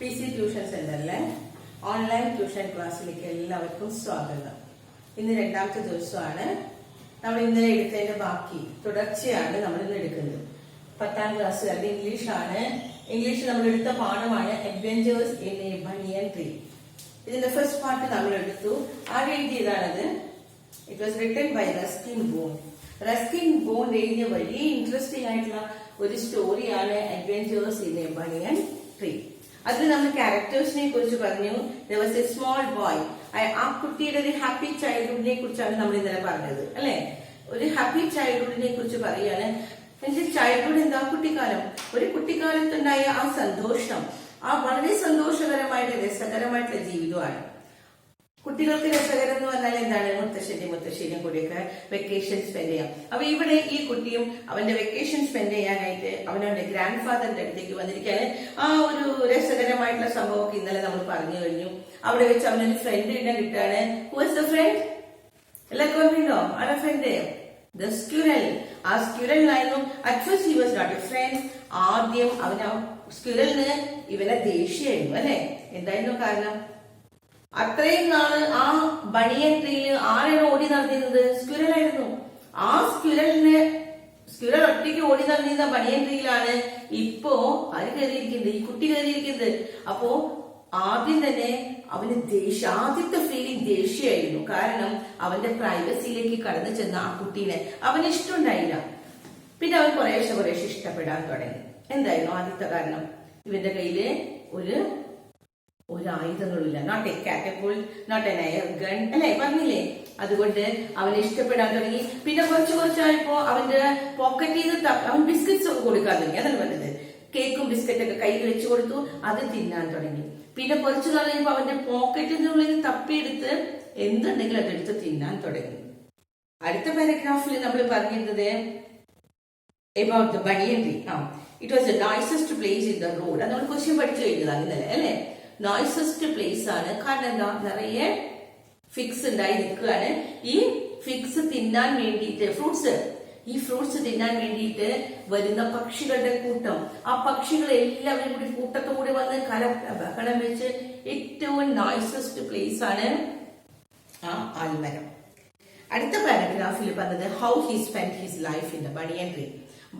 PC tuition സെന്ററിലെ online tuition ക്ലാസ്സിലേക്ക് എല്ലാവർക്കും സ്വാഗതം. ഇന്ന് രണ്ടാമത്തെ ദിവസമാണ്. നമ്മൾ ഇന്നലെ എടുത്തതിന്റെ ബാക്കി തുടർച്ചയാണ് നമ്മൾ ഇന്ന് എടുക്കുന്നത്. 10ാം ക്ലാസ്സുകാരുടെ ഇംഗ്ലീഷ് ആണ്. ഇംഗ്ലീഷ് നമ്മൾ എടുത്ത പാഠമാണ് adventures in a banyan tree. ഇതിന്റെ ഫസ്റ്റ് പാർട്ട് നമ്മൾ എടുത്തു. ആര് എഴുതിയതാണത്? It was written by Ruskin Bond. Ruskin Bond എഴുതിയ വലിയ ഇൻട്രസ്റ്റിംഗ് ആയിട്ടുള്ള ഒരു സ്റ്റോറിയാണ് adventures in a banyan tree. അതിൽ നമ്മൾ ക്യാരക്ടേഴ്സിനെ കുറിച്ച് പറഞ്ഞു. There was a small boy. ആ കുട്ടിയുടെ ഒരു ഹാപ്പി ചൈൽഡ്ഹുഡിനെ കുറിച്ചാണ് നമ്മൾ ഇന്നലെ പറഞ്ഞത്, അല്ലെ? ഒരു ഹാപ്പി ചൈൽഡ്ഹുഡിനെ കുറിച്ച് പറയാണ്. എന്റെ ചൈൽഡ്ഹുഡ് എന്താ? കുട്ടിക്കാലം. ഒരു കുട്ടിക്കാലത്തുണ്ടായ ആ സന്തോഷം, ആ വളരെ സന്തോഷകരമായിട്ട് രസകരമായിട്ടുള്ള ജീവിതമാണ്. കുട്ടികൾക്ക് രസകരം എന്ന് പറഞ്ഞാൽ എന്താണ്? മുത്തശ്ശിയും കൂടിയൊക്കെ വെക്കേഷൻ സ്പെൻഡ് ചെയ്യാം. അപ്പൊ ഇവിടെ ഈ കുട്ടിയും അവന്റെ വെക്കേഷൻ സ്പെൻഡ് ചെയ്യാനായിട്ട് അവനവന്റെ ഗ്രാൻഡ് ഫാദറിന്റെ അടുത്തേക്ക് വന്നിരിക്കുകയാണ്. ആ ഒരു രസകരമായിട്ടുള്ള സംഭവമൊക്കെ ഇന്നലെ നമ്മൾ പറഞ്ഞു കഴിഞ്ഞു. അവിടെ വെച്ച് അവനൊരു ഫ്രണ്ട് ഇടം കിട്ടുകയാണ്. Who is the friend? എല്ലാവർക്കും ഓർമ്മയുണ്ടോ? ആരാ ഫ്രണ്ട്? The squirrel. ആ സ്ക്യൂരലിനായിരുന്നു at first he was not a friend. ആദ്യം അവൻ ആ സ്ക്യൂരലിന് ഇവനെ ദേഷ്യമായിരുന്നു, അല്ലെ? എന്തായിരുന്നു കാരണം? അത്രയും നാള് ആ ബനിയൻ ട്രീയിൽ ആരാണ് ഓടി നടന്നിരുന്നത്? സ്ക്യൂരലായിരുന്നു. ആ സ്ക്യൂരൽ ഒറ്റയ്ക്ക് ഓടി നടന്നിരുന്ന ബനിയൻ ട്രീയിലാണ് ഇപ്പോ ആര് കയറിയിരിക്കുന്നത്? ഈ കുട്ടി കയറിയിരിക്കുന്നത്. അപ്പോ ആദ്യം തന്നെ അവന് ആദ്യത്തെ ഫീലിംഗ് ദേഷ്യമായിരുന്നു. കാരണം അവന്റെ പ്രൈവസിയിലേക്ക് കടന്നു ചെന്ന ആ കുട്ടീനെ അവന് ഇഷ്ടമുണ്ടായില്ല. പിന്നെ അവൻ കുറേശ്ശെ ഇഷ്ടപ്പെടാൻ തുടങ്ങി. എന്തായിരുന്നു ആദ്യത്തെ കാരണം? ഇവന്റെ കയ്യില് ഒരു ആയുധങ്ങളില്ല. Not a catapult, not an air gun, അല്ലെ? പറഞ്ഞില്ലേ? അതുകൊണ്ട് അവനെ ഇഷ്ടപ്പെടാൻ തുടങ്ങി. പിന്നെ കുറച്ചായപ്പോ അവന്റെ പോക്കറ്റിൽ നിന്ന് അവൻ ബിസ്ക്കറ്റ്സ് ഒക്കെ കൊടുക്കാൻ തുടങ്ങി. അതല്ല പറഞ്ഞത്. കേക്കും ബിസ്ക്കറ്റൊക്കെ കയ്യിൽ വെച്ചു കൊടുത്തു. അത് തിന്നാൻ തുടങ്ങി. പിന്നെ കുറച്ചു നാൾ കഴിയുമ്പോൾ അവന്റെ പോക്കറ്റിനുള്ളിൽ തപ്പിയെടുത്ത് എന്തുണ്ടെങ്കിലും അതെടുത്ത് തിന്നാൻ തുടങ്ങി. അടുത്ത പാരഗ്രാഫിൽ നമ്മൾ പറഞ്ഞിരുന്നത് about the banyan tree. It was the nicest place in the road. അത് നമ്മൾ ക്വസ്റ്റ്യൻ പഠിച്ചു കഴിഞ്ഞതാണ് ഇന്നലെ, അല്ലെ? നോയ്സസ്റ്റ് പ്ലേസ് ആണ്. കാരണം എന്താ? നിറയെ ഫിക്സ് ഉണ്ടായി നിൽക്കുകയാണ്. ഈ ഫിക്സ് തിന്നാൻ വേണ്ടിയിട്ട് ഈ ഫ്രൂട്ട്സ് തിന്നാൻ വേണ്ടിയിട്ട് വരുന്ന പക്ഷികളുടെ കൂട്ടം. ആ പക്ഷികൾ എല്ലാവരും കൂടി കൂട്ടത്തോടെ വന്ന് ബഹളം വെച്ച് ഏറ്റവും നോയ്സസ്റ്റ് പ്ലേസ് ആണ് ആ ആൽമരം. അടുത്ത പാരഗ്രാഫിൽ പറഞ്ഞത് how he spend his life in the banyan tree.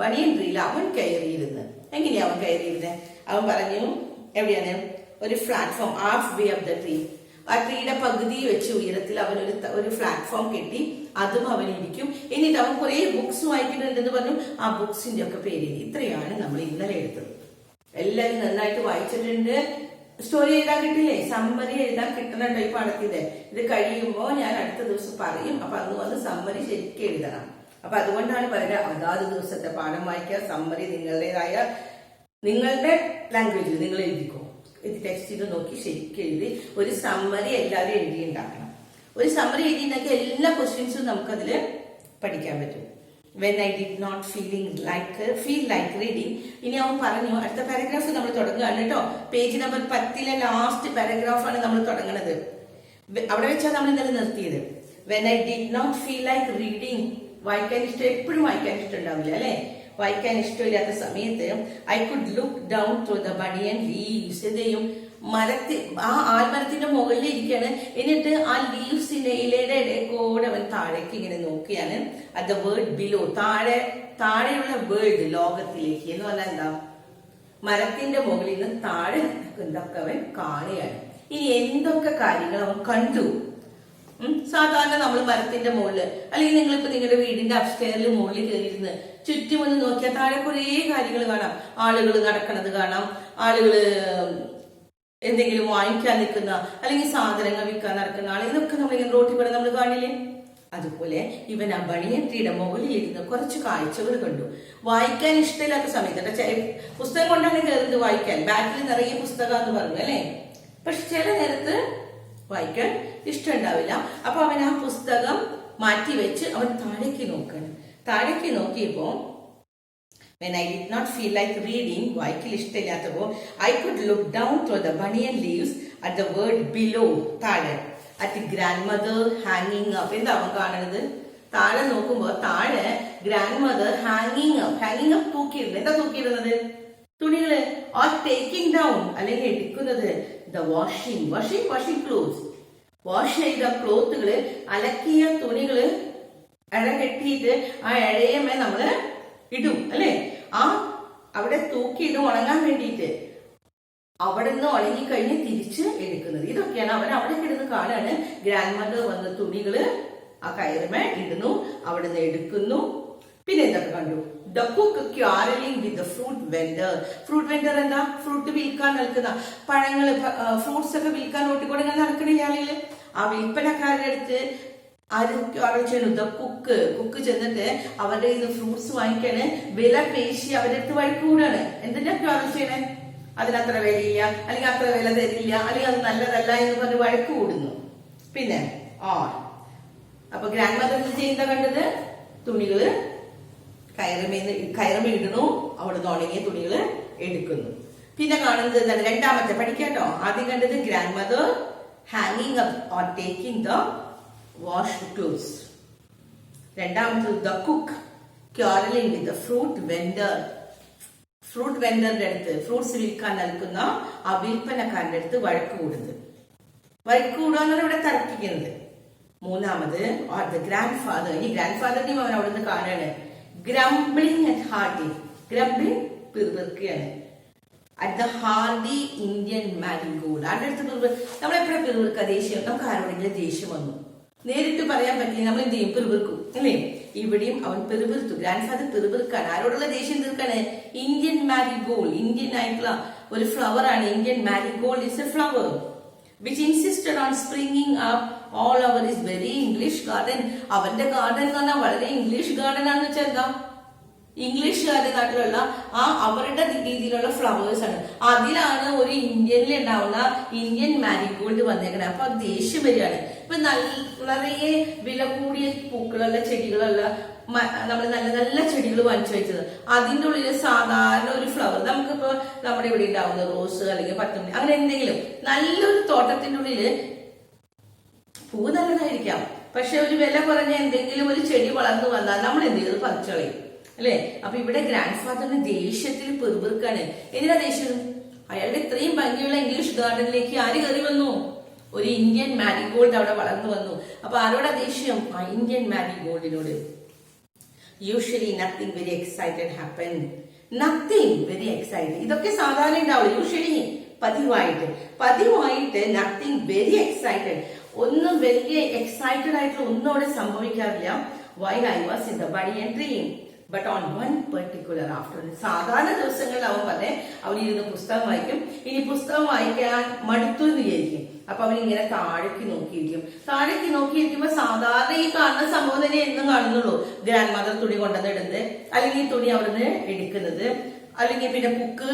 Banyan ട്രീയിൽ അവൻ കയറിയിരുന്ന്. എങ്ങനെയാ അവൻ കയറിയിരുന്നത്? അവൻ പറഞ്ഞു, എവിടെയാണ്? ഒരു platform, half way of the tree. ആ ട്രീയുടെ പകുതി വെച്ച് ഉയരത്തിൽ അവൻ ഒരു പ്ലാറ്റ്ഫോം കെട്ടി അതും അവൻ ഇരിക്കും. എന്നിട്ട് അവൻ കുറെ ബുക്സ് വായിക്കുന്നുണ്ടെന്ന് പറഞ്ഞു. ആ ബുക്സിന്റെ ഒക്കെ പേര് ഇത്രയാണ് നമ്മൾ ഇന്നലെ എടുത്തത്. എല്ലാവരും നന്നായിട്ട് വായിച്ചിട്ടുണ്ട്. സ്റ്റോറി എഴുതാൻ കിട്ടില്ലേ? സമ്മറി എഴുതാൻ കിട്ടണ ടൈപ്പ് ആണത്തില്ലേ? ഇത് കഴിയുമ്പോ ഞാൻ അടുത്ത ദിവസം പറയും. അപ്പൊ അന്ന് വന്ന് സമ്മറി ശരിക്കും എഴുതണം. അപ്പൊ അതുകൊണ്ടാണ് പറയുന്നത് അതാത് ദിവസത്തെ പാഠം വായിക്കുക. സമ്മറി നിങ്ങളുടെ ലാംഗ്വേജിൽ നിങ്ങൾ എഴുതിക്കോ. ഇത് ടെക്സ്റ്റ് ചെയ്ത് നോക്കി ശരിക്കും എഴുതി ഒരു സമ്മറി എല്ലാവരും എഴുതി ഉണ്ടാക്കണം. ഒരു സമ്മറി എഴുതിയിട്ടുണ്ടെങ്കിൽ എല്ലാ ക്വസ്റ്റ്യൻസും നമുക്കതില് പഠിക്കാൻ പറ്റും. When I did not feel like reading. ഇനി അവൻ പറഞ്ഞു. അടുത്ത പാരഗ്രാഫ് നമ്മൾ തുടങ്ങുകയാണ് കേട്ടോ. പേജ് നമ്പർ 10 ലാസ്റ്റ് പാരഗ്രാഫാണ് നമ്മൾ തുടങ്ങുന്നത്. അവിടെ വെച്ചാൽ നമ്മൾ ഇന്നലെ നിർത്തിയത്. When I did not feel like reading. വായിക്കാൻ ഇഷ്ടം, എപ്പോഴും വായിക്കാൻ ഇഷ്ടമുണ്ടാവില്ല, അല്ലെ? വായിക്കാൻ ഇഷ്ടമില്ലാത്ത സമയത്ത് I could look down through the banyan leaves. എന്തെയും? ആ ആൽമരത്തിന്റെ മുകളിൽ ഇരിക്കുകയാണ്. എന്നിട്ട് ആ ലീവ്സിന്റെ ഇലയുടെ ഇടയ്ക്കൂടെ അവൻ താഴേക്ക് ഇങ്ങനെ നോക്കിയാണ്. അത് വേർഡ് ബിലോ, താഴെയുള്ള വേൾഡ്, ലോകത്തിലേക്ക് എന്ന് പറഞ്ഞാൽ എന്താ? മരത്തിന്റെ മുകളിൽ നിന്ന് താഴെ എന്തൊക്കെ അവൻ കാണുകയാണ്. ഇനി എന്തൊക്കെ കാര്യങ്ങൾ അവൻ കണ്ടു? സാധാരണ നമ്മൾ മരത്തിന്റെ മുകളില്, അല്ലെങ്കിൽ നിങ്ങളിപ്പോ നിങ്ങളുടെ വീടിന്റെ അപ്സ്റ്റെയറിൽ മുകളിൽ കയറിയിരുന്ന് ചുറ്റും ഒന്ന് നോക്കിയാൽ താഴെ കുറേ കാര്യങ്ങൾ കാണാം. ആളുകൾ നടക്കണത് കാണാം, ആളുകള് എന്തെങ്കിലും വാങ്ങിക്കാൻ നിൽക്കുന്ന, അല്ലെങ്കിൽ സാധനങ്ങൾ വിൽക്കാൻ നടക്കുന്ന ആൾ, ഇതൊക്കെ നമ്മളിങ്ങനെ റോട്ടിൽ കൂടെ നമ്മൾ കാണില്ലേ? അതുപോലെ ഇവൻ ആ ബനിയൻ ട്രീയുടെ മുകളിൽ ഇരുന്ന് കുറച്ച് കാഴ്ചകൾ കണ്ടു. വായിക്കാൻ ഇഷ്ടമില്ലാത്ത സമയത്ത് പുസ്തകം കൊണ്ടാണ് കയറുന്നത് വായിക്കാൻ. ബാക്കിൽ നിറയെ പുസ്തകം എന്ന് പറഞ്ഞു, അല്ലെ? പക്ഷെ ചില നേരത്ത് വായിക്കാൻ ഇഷ്ടമുണ്ടാവില്ല. അപ്പൊ അവൻ ആ പുസ്തകം മാറ്റി വെച്ച് അവൻ താഴേക്ക് നോക്കണം. താഴേക്ക് നോക്കിയപ്പോ when I did not feel like reading, വായിക്കൽ ഇഷ്ടമില്ലാത്തപ്പോ I could look down through the banyan leaves at the word below, താഴെ, at grandmother hanging up. എന്താ അവൻ കാണുന്നത്? താഴെ നോക്കുമ്പോ താഴെ ഗ്രാൻഡ് മദർ ഹാങ്ങിങ് അപ്പ് തൂക്കിയിടുന്നത്. എന്താ തൂക്കിയിടുന്നത്? തുണികള്. or taking down അല്ലെങ്കിൽ എടുക്കുന്നത് the washing clothes. വാഷ് ചെയ്ത ക്ലോത്തുകള്, അലക്കിയ തുണികള് ഇഴ കെട്ടിയിട്ട് ആ ഇഴയമേ നമ്മള് ഇടും അല്ലെ, ആ അവിടെ തൂക്കിയിടും ഉണങ്ങാൻ വേണ്ടിയിട്ട്. അവിടെ നിന്ന് ഉണങ്ങിക്കഴിഞ്ഞ് തിരിച്ച് എടുക്കുന്നത്. ഇതൊക്കെയാണ് അവൻ അവിടെ കിടന്ന് കാണാണ്. ഗ്രാൻഡ് മദർ വന്ന തുണികള് ആ കയറുമേ ഇടുന്നു, അവിടെ നിന്ന് എടുക്കുന്നു. പിന്നെ എന്തൊക്കെ കണ്ടു? The cook quarreling with the fruit vendor. Fruit vendor എന്താ? ഫ്രൂട്ട് വിൽക്കാൻ നിൽക്കുന്ന, പഴങ്ങള് ഫ്രൂട്ട്സ് ഒക്കെ വിൽക്കാൻ ഓട്ടിക്കൂടെ നടക്കണ ഇയാളില്. ആ വിൽപ്പനക്കാരുടെ അടുത്ത് ആരും ക്വാറൽ ചെയ്യണു. ദ കുക്ക് ചെന്നിട്ട് അവരുടെ ഇത് ഫ്രൂട്ട്സ് വാങ്ങിക്കാന് വില പേശി അവരുടെ അടുത്ത് വഴിക്കൂടാണ്. എന്തിനാ ക്വാറൽ ചെയ്യണേ? അതിനത്ര വിലയില്ല, അല്ലെങ്കിൽ അത്ര വില തരില്ല, അല്ലെങ്കിൽ അത് നല്ലതല്ല എന്ന് പറഞ്ഞ് വഴക്ക് കൂടുന്നു. പിന്നെ അപ്പൊ ഗ്രാൻഡ് മദർ ചെയ്യുന്ന കണ്ടത് തുണികള് കയറമേ ഇടുന്നു, അവിടുന്ന് ഉണങ്ങിയ തുണികള് എടുക്കുന്നു. പിന്നെ കാണുന്നത് എന്താണ്? രണ്ടാമത്തെ പഠിക്കാട്ടോ. ആദ്യം കണ്ടത് ഗ്രാൻഡ് മദർ ഹാങ്ങിങ് up or taking the washed clothes. രണ്ടാമത്തത് the cook quarreling with the fruit vendor. Fruit വെൻഡറിന്റെ അടുത്ത്, ഫ്രൂട്ട്സ് വിൽക്കാൻ നൽകുന്ന ആ വിൽപ്പനക്കാരന്റെ അടുത്ത് വഴക്ക് കൂടുന്നത്. വഴക്ക് കൂടുകയെന്നാണ് ഇവിടെ തർക്കിക്കുന്നത്. മൂന്നാമത് ദ ഗ്രാൻഡ് ഫാദർ. ഈ ഗ്രാൻഡ് ഫാദറിനെയും അവൻ അവിടെ നിന്ന് കാണാണ്. Grumbling at hardy. ഗ്രംബ്ലിംഗ് പിറുപിറുക്കുകയാണ്. At the hardy Indian marigold. ആരുടെ അടുത്ത് നമ്മളെപ്പോഴും പിറുപിറുക്ക? ദേഷ്യം. നമുക്ക് ആരോടെങ്കിലും ദേഷ്യം വന്നു നേരിട്ട് പറയാൻ പറ്റില്ല, നമ്മൾ എന്ത് ചെയ്യും? പിറുപിറുക്കും അല്ലേ? ഇവിടെയും അവൻ പിറുപിറുത്തു. Grand father പിറുപിറുക്കാണ്. ആരോടുള്ള ദേഷ്യം തീർക്കാണ്? Indian marigold. ഇന്ത്യൻ ആയിട്ടുള്ള ഒരു ഫ്ലവർ ആണ്. Indian marigold is A flower which insisted on springing up all over his very English garden. അവന്റെ ഗാർഡൻ എന്ന് പറഞ്ഞാൽ വളരെ ഇംഗ്ലീഷ് ഗാർഡൻ ആണെന്ന് വെച്ചാൽ എന്താ? ഇംഗ്ലീഷുകാരുടെ നാട്ടിലുള്ള ആ അവരുടെ രീതിയിലുള്ള ഫ്ലവേഴ്സ് ആണ്. അതിലാണ് ഒരു ഇന്ത്യനിൽ ഉണ്ടാവുന്ന ഇന്ത്യൻ മാരിഗോൾഡ് വന്നേക്കണേ. അപ്പൊ ദേഷ്യം വരികയാണ്. ഇപ്പൊ നിറയെ വില കൂടിയ പൂക്കളുള്ള ചെടികളുള്ള നമ്മൾ നല്ല നല്ല ചെടികൾ വാങ്ങിച്ചു വെച്ചത്, അതിന്റെ ഉള്ളിൽ സാധാരണ ഒരു ഫ്ലവർ, നമുക്കിപ്പോ നമ്മുടെ ഇവിടെ ഉണ്ടാവുന്ന റോസ് അല്ലെങ്കിൽ പത്തുമണി അങ്ങനെ എന്തെങ്കിലും നല്ലൊരു തോട്ടത്തിന്റെ ഉള്ളില് പൂ നല്ലതായിരിക്കാം, പക്ഷെ ഒരു വില കുറഞ്ഞ എന്തെങ്കിലും ഒരു ചെടി വളർന്നു വന്നാൽ നമ്മൾ എന്ത് ചെയ്തത്? പറിച്ചളയും അല്ലെ? അപ്പൊ ഇവിടെ ഗ്രാൻഡ് ഫാദറിന് ദേഷ്യത്തിൽ പെറുപിറുക്കാണ്. എന്തിനാ ദേഷ്യം? അയാളുടെ ഇത്രയും ഭംഗിയുള്ള ഇംഗ്ലീഷ് ഗാർഡനിലേക്ക് ആര് കയറി വന്നു? ഒരു ഇന്ത്യൻ മാരിഗോൾഡ് അവിടെ വളർന്നു വന്നു. അപ്പൊ ആരോടാ ദേഷ്യം? ആ ഇന്ത്യൻ മാരിഗോൾഡിനോട്. Usually nothing very excited happen. Nothing very excited. ഇതൊക്കെ സാധാരണ ഉണ്ടാവുള്ളൂ. യൂഷ്വലി പതിവായിട്ട് നത്തിങ് വെരി എക്സൈറ്റഡ്. ഒന്നും വലിയ എക്സൈറ്റഡ് ആയിട്ടുള്ള ഒന്നും അവിടെ സംഭവിക്കാറില്ല. while I was in the banyan tree. But on one particular afternoon. സാധാരണ ദിവസങ്ങളിൽ അവൻ പറഞ്ഞേ അവനിരുന്ന് പുസ്തകം വായിക്കും. ഇനി പുസ്തകം വായിക്കാൻ മടുത്തു എന്ന് വിചാരിക്കും. അപ്പൊ അവനിങ്ങനെ താഴേക്ക് നോക്കിയിരിക്കുമ്പോ സാധാരണ ഈ കാണുന്ന സംഭവം തന്നെ എന്നും കാണുന്നുള്ളൂ. ഗ്രാൻഡ് മദർ തുണി കൊണ്ടുവന്നിടുന്നത്, അല്ലെങ്കിൽ ഈ തുണി അവിടുന്ന് എടുക്കുന്നത്, അല്ലെങ്കിൽ പിന്നെ കുക്ക്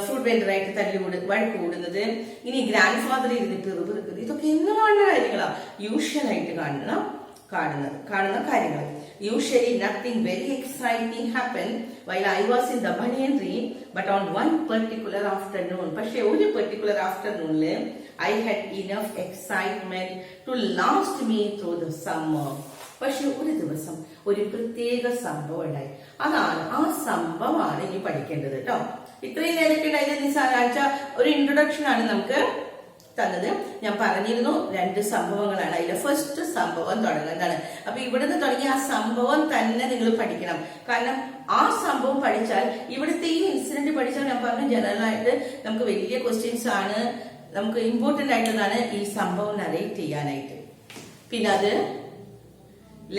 ഫ്രൂട്ട് വെൻഡറായിട്ട് വഴക്ക് കൂടുന്നത്, ഇനി ഗ്രാൻഡ് ഫാദർ ഇരുന്നിട്ട് പിറുപിറുക്കുന്നത്. ഇതൊക്കെ എന്നും കാണുന്ന കാര്യങ്ങളാ. യൂഷ്വലായിട്ട് കാണുന്ന കാര്യങ്ങൾ. Usually nothing very exciting happened while I was in the banyan tree, but on one particular afternoon. പക്ഷേ ഒരു particular afternoonല് I had enough excitement to last me through the summer. പക്ഷെ ഒരു ദിവസം ഒരു പ്രത്യേക സംഭവം ഉണ്ടായി. ആ സംഭവമാണ് ഇനി പഠിക്കേണ്ടത് കേട്ടോ. ഇത്രയും നേരത്തെ ഉണ്ടായത് നിസ്സാരാഴ്ച ഒരു ഇൻട്രൊഡക്ഷൻ ആണ് നമുക്ക് തന്നത്. ഞാൻ പറഞ്ഞിരുന്നു 2 സംഭവങ്ങളാണ്. അതിലെ ഫസ്റ്റ് സംഭവം തുടങ്ങുന്നതാണ്. അപ്പൊ ഇവിടുന്ന് തുടങ്ങി ആ സംഭവം തന്നെ നിങ്ങൾ പഠിക്കണം. കാരണം ആ സംഭവം പഠിച്ചാൽ, ഇവിടുത്തെ ഈ ഇൻസിഡന്റ് പഠിച്ചാൽ, ഞാൻ പറഞ്ഞ ജനറൽ ആയിട്ട് നമുക്ക് വലിയ ക്വസ്റ്റ്യൻസ് ആണ്, നമുക്ക് ഇമ്പോർട്ടന്റ് ആയിട്ടുള്ളതാണ് ഈ സംഭവം നറേറ്റ് ചെയ്യാനായിട്ട്. പിന്നെ അത്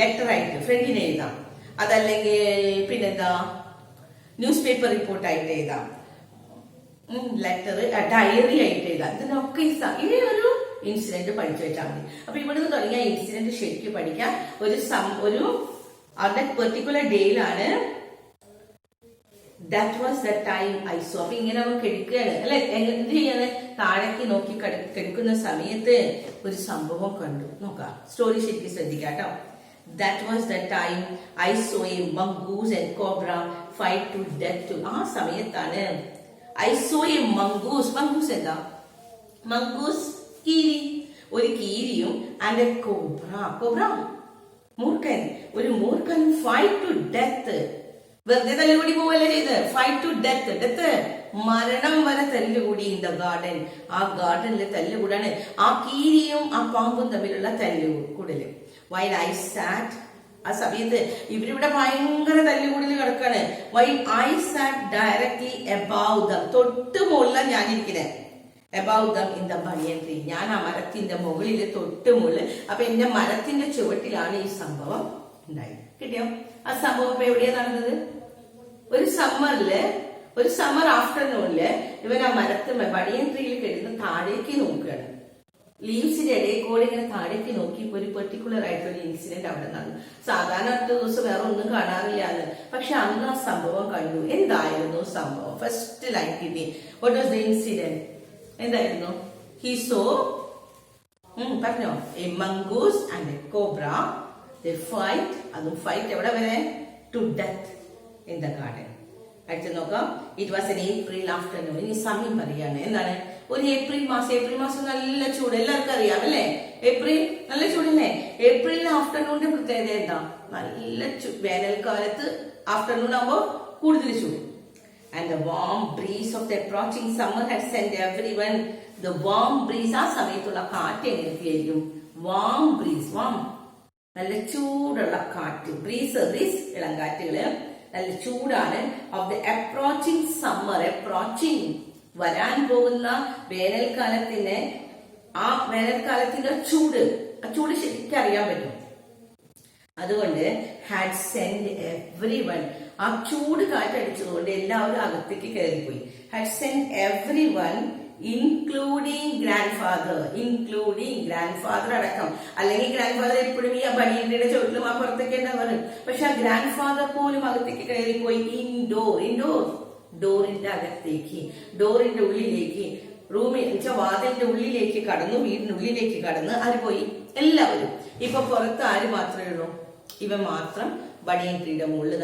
ലെറ്റർ ആയിട്ട് ഫ്രണ്ടിന് എഴുതാം, അതല്ലെങ്കിൽ പിന്നെന്താ ന്യൂസ് പേപ്പർ റിപ്പോർട്ടായിട്ട് എഴുതാം, ലെറ്റർ ഡയറി ആയിട്ട് എഴുതാം. ഇതിനൊക്കെ ഈ ഒരു ഇൻസിഡന്റ് പഠിച്ചു വെച്ചാൽ മതി. അപ്പൊ ഇവിടുന്ന് തുടങ്ങിയ ഇൻസിഡന്റ് ശരിക്കും പഠിക്കാൻ ഒരു അത് പെർട്ടിക്കുലർ ഡേയിലാണ്. That was the time I saw. അപ്പൊ ഇങ്ങനെ നമുക്ക് എടുക്കുകയാണ് അല്ലെ, എന്ത് ചെയ്യാന്? താഴേക്ക് നോക്കി കിടക്കുന്ന സമയത്ത് ഒരു സംഭവം കണ്ടു. നോക്കാം, സ്റ്റോറി ശരിക്കും ശ്രദ്ധിക്കാം കേട്ടോ. That was the time I saw a mongoose and cobra fight to death. ആ സമയത്താണ് I saw a mongoose. Mongoose എന്താ? മംഗൂസ് കീരി, ഒരു കീരിയും ആൻഡ് എ കോബ്ര മൂർഖൻ, ഒരു മൂർഖൻ ഫൈറ്റ് ടു ഡെത്ത്. വെറുതെ തല്ലുകൂടി പോവല്ലേ ചെയ്ത്? ഫൈറ്റ് ടു ഡെത്ത് മരണം വരെ തല്ലുകൂടി ഇൻ ദ ഗാർഡൻ. ആ ഗാർഡനിൽ തല്ലുകൂടാണ്. ആ കീരിയും ആ പാമ്പും തമ്മിലുള്ള തല്ലുകൂടല്. വൈൽ ഐ സാറ്റ്, ആ സമയത്ത് ഇവരിവിടെ ഭയങ്കര തല്ലുകൂടൽ കിടക്കാണ്. While I sat directly above them, തൊട്ട് മുകളിലാണ് ഞാനിരിക്കുന്നത്. Above them in the banyan tree, ഞാൻ ആ മരത്തിന്റെ മുകളിൽ തൊട്ട് മുകളിൽ. അപ്പൊ എന്റെ മരത്തിന്റെ ചുവട്ടിലാണ് ഈ സംഭവം ഉണ്ടായത്. കിട്ടിയോ? ആ സംഭവം ഇപ്പൊ എവിടെയാ നടന്നത്? ഒരു സമ്മർ ആഫ്റ്റർനൂണില് ഇവൻ ആ ബനിയൻ ട്രീയിൽ കിടന്ന് താഴേക്ക് നോക്കുകയാണ്. ലീവ്സിന്റെ ഇടയിൽ കൂടെ ഇങ്ങനെ താഴേക്ക് നോക്കി ഒരു പെർട്ടിക്കുലർ ആയിട്ടൊരു ഇൻസിഡന്റ് അവിടെ നടന്നു. സാധാരണ ഒറ്റ ദിവസം വേറെ ഒന്നും കാണാറില്ലാന്ന്, പക്ഷെ അന്ന് ആ സംഭവം കണ്ടു. എന്തായിരുന്നു സംഭവം? ഫസ്റ്റ് ലൈൻ കിട്ടി. What was the incident? എന്തായിരുന്നു? ഹി സോ, പറഞ്ഞോ, a mongoose and a cobra, they fight. അതും ഫൈറ്റ് എവിടെ വരെ? To death in the garden. അടുത്ത് നോക്കാം. It was an April afternoon. ഇനി സമയം പറയാണ്. എന്താണ്? ഒരു ഏപ്രിൽ മാസം നല്ല ചൂട്, എല്ലാവർക്കും അറിയാം അല്ലേ? ഏപ്രിൽ നല്ല ചൂടല്ലേ? ഏപ്രിൽ ആഫ്റ്റർനൂണിന്റെ പ്രത്യേകത എന്താ? നല്ല വേനൽക്കാലത്ത് ആഫ്റ്റർനൂൺ ആകുമ്പോ കൂടുതൽ ചൂട്. And the warm breeze of the approaching summer had sent everyone. The warm breeze, ആ സമയത്തുള്ള കാറ്റ് എങ്ങനെയൊക്കെയായിരിക്കും? വാം ബ്രീസ്, വാം നല്ല ചൂടുള്ള കാറ്റ്. ബ്രീസ് ഇളം കാറ്റുകള്, നല്ല ചൂടാണ്. Of the approaching summer, approaching വരാൻ പോകുന്ന വേനൽക്കാലത്തിന്റെ, ആ വേനൽക്കാലത്തിന്റെ ചൂട്, ആ ചൂട് ശരിക്കും അറിയാൻ പറ്റും. അതുകൊണ്ട് ഹാഡ് സെൻഡ് എവ്രിവൺ, ആ ചൂട് കാറ്റടിച്ചതുകൊണ്ട് എല്ലാവരും അകത്തേക്ക് കയറിപ്പോയി. Had send everyone including grand father അടക്കം. അല്ലെങ്കിൽ ഗ്രാൻഡ് ഫാദർ എപ്പോഴും ഈ ബനിയൻ ട്രീയുടെ ചുവട്ടിലും ആ പുറത്തൊക്കെ ഉണ്ടാവാറ്. പക്ഷെ ആ ഗ്രാൻഡ് ഫാദർ പോലും അകത്തേക്ക് കയറിപ്പോയി. ഡോറിന്റെ അകത്തേക്ക്, ഡോറിന്റെ ഉള്ളിലേക്ക്, റൂമിൽ വാതിലിന്റെ ഉള്ളിലേക്ക് കടന്നു, വീടിനുള്ളിലേക്ക് കടന്ന് ആര് പോയി? എല്ലാവരും. ഇപ്പൊ പുറത്ത് ആര് മാത്രമേ ഉള്ളൂ? ഇവ മാത്രം ബനിയൻ ട്രീയുടെ മുകളിൽ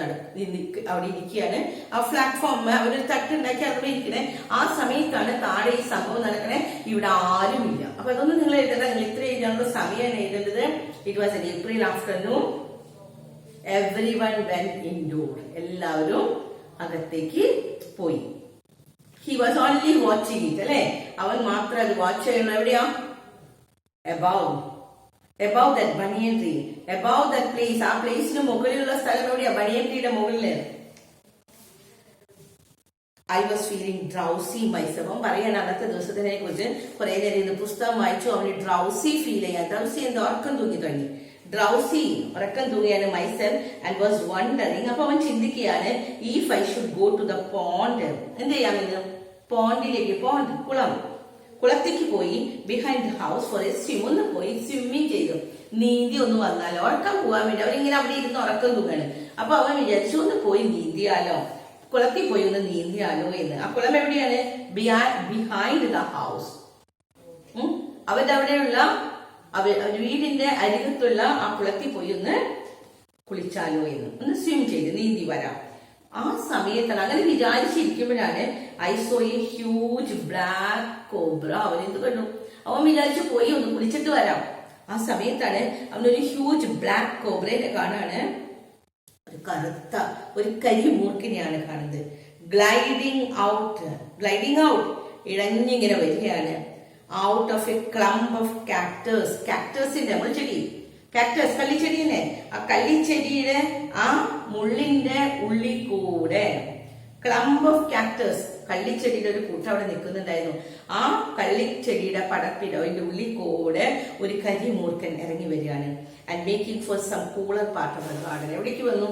അവിടെ ഇരിക്കുകയാണ്. ആ പ്ലാറ്റ്ഫോം അവരൊരു തട്ടുണ്ടാക്കി അവിടെ ഇരിക്കണേ. ആ സമയത്താണ് താഴെ ഈ സംഭവം നടക്കണേ. ഇവിടെ ആരുമില്ല. അപ്പൊ അതൊന്നും നിങ്ങൾ എഴുതണ്ട, നിങ്ങൾ ഇത്ര എഴുതാനുള്ള സമയമാണ് എഴുതേണ്ടത്. It was an April afternoon. Everyone went indoor, എല്ലാവരും അകത്തേക്ക് പോയി. He was only watching it, അല്ലെ? അവൻ മാത്രം അത് വാച്ച് ചെയ്യണം. എവിടെയാ? above that banyan tree, above that place, ആ പ്ലേസിന് മുകളിലുള്ള സ്ഥലം എവിടെയാ? ബനിയൻ ട്രീയുടെ മുകളില്. I was feeling drowsy myself. അവൻ പറയാണ് അന്നത്തെ ദിവസത്തിനെ കുറിച്ച്. കുറെ നേരം ഇത് പുസ്തകം വായിച്ചു. അവന് ഡ്രൗസി ഫീൽ ചെയ്യാൻ. ഡ്രൗസി എന്താ? ഉറക്കം തൂങ്ങി തുടങ്ങി. ഡ്രൗസി, ഉറക്കം തൂങ്ങിയാണ്. myself and was wondering. അപ്പൊ അവൻ ചിന്തിക്കുകയാണ്, if I should go to the pond, എന്ത് ചെയ്യാമെന്ന്? പോണ്ടിലേക്ക്, കുളത്തേക്ക് പോയി, behind the house four A swim, ഒന്ന് പോയി സ്വിമ്മിങ് ചെയ്തു, നീന്തി ഒന്ന് വന്നാലോ. ഉറക്കം പോകാൻ വേണ്ടി അവരിങ്ങനെ അവിടെ ഇരുന്ന് ഉറക്കം തൂങ്ങാണ്. അപ്പൊ അവൻ വിചാരിച്ചു ഒന്ന് പോയി നീന്തിയാലോ, കുളത്തിൽ പോയി ഒന്ന് നീന്തിയാലോ എന്ന്. ആ കുളം എവിടെയാണ്? Behind the house. അവരുടെ അവിടെയുള്ള വീടിന്റെ അരികത്തുള്ള ആ കുളത്തിൽ പോയി ഒന്ന് കുളിച്ചാലോ എന്ന്, ഒന്ന് സ്വിം ചെയ്ത് നീന്തി വരാം. ആ സമയത്താണ്, അങ്ങനെ വിചാരിച്ചിരിക്കുമ്പോഴാണ് I saw a huge black cobra. അവൻ എന്ത് കണ്ടു? അവൻ വിചാരിച്ചു പോയി ഒന്ന് കുളിച്ചിട്ട് വരാം. ആ സമയത്താണ് അവനൊരു ഹ്യൂജ് ബ്ലാക്ക് കോബ്രയെ കാണാണ്. ഒരു കറുത്ത ഒരു കരിമൂർക്കിനെയാണ് കാണുന്നത്. ഗ്ലൈഡിങ് ഔട്ട്, ഇഴഞ്ഞിങ്ങനെ വരികയാണ്. Out of a clump of cactus, കാക്ടേഴ്സിന്റെ മുൾച്ചെടി, കാക്ടസ് കള്ളിച്ചെടിയല്ലേ, ആ കള്ളിച്ചെടിയുടെ ആ മുള്ളിന്റെ ഉള്ളിൽ കൂടെ, ക്ലംപ് ഓഫ് കാക്ടസ്, കള്ളിച്ചെടിയുടെ ഒരു കൂട്ടം അവിടെ നിൽക്കുന്നുണ്ടായിരുന്നു. ആ കള്ളിച്ചെടിയുടെ പടപ്പിടോ അതിന്റെ ഉള്ളിൽ കൂടെ ഒരു കരിമൂർക്കൻ ഇറങ്ങി വരികയാണ്. And making for some cooler part of the garden. എവിടേക്ക് വന്നു?